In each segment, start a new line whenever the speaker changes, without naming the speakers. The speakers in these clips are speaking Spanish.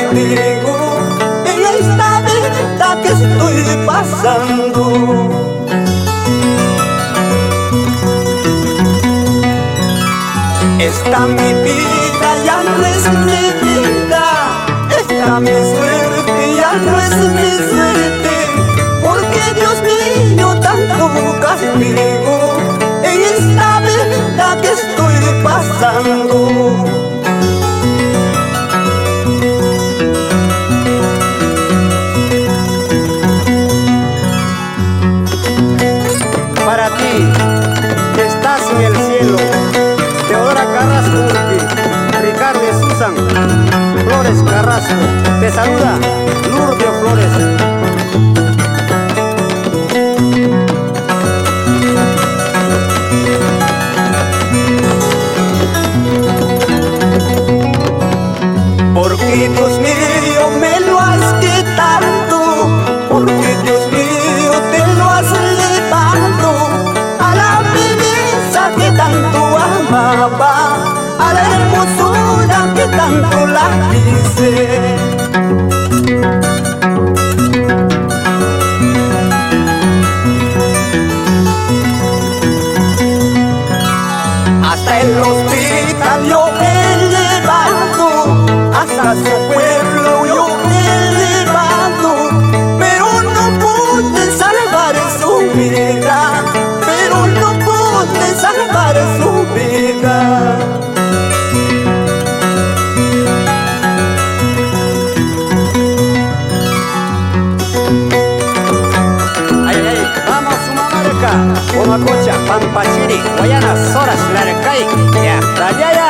castigo en esta vida que estoy pasando. Esta mi vida ya no es mi vida, esta mi suerte ya no es mi suerte, porque Dios mío tanto castigo en esta vida que estoy pasando.
Para ti, que estás en el cielo, Teodora Carrasco Urpi, Ricardo Susan, Flores Carrasco, te saluda Lourdes Flores.
Porque Dios mío me lo has quitado, porque Dios mío te lo has llevado a la belleza que tanto amaba, a la hermosura que tanto la quise. Hasta el hospital yo he llevado, hasta su pueblo yo he llevado, pero no pude salvar su vida, pero no pude salvar su vida.
Ay, vamos Sumamarca, Huamacocha, Pampachiri, Guayana, Soras, Laracay, ya, ya.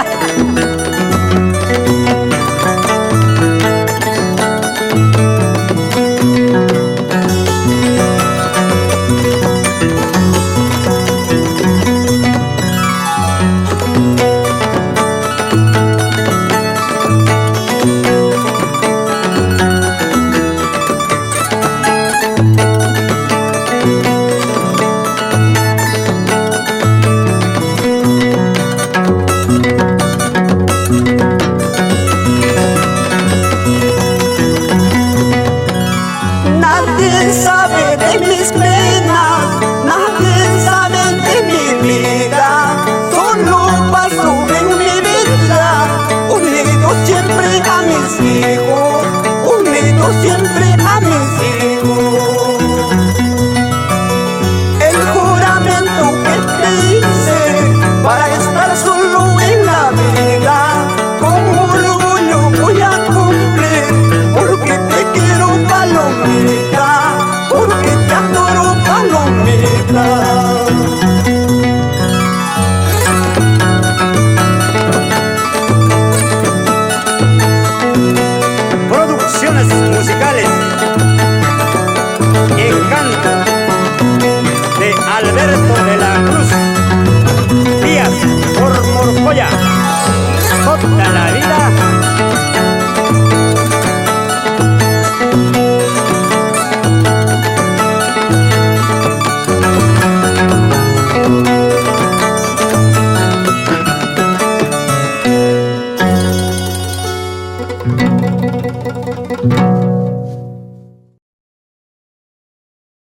Nadie sabe de mis penas, nadie sabe de mi vida, solo paso en mi vida, unido siempre a mis hijos, unido siempre a mis hijos. El juramento que te hice para estar solo en la vida, con orgullo voy a cumplir, porque te quiero, palomita, porque te adoro, palomita.
Producciones musicales, Encanto, de Alberto de la Cruz, Díaz por Morfolla, J. La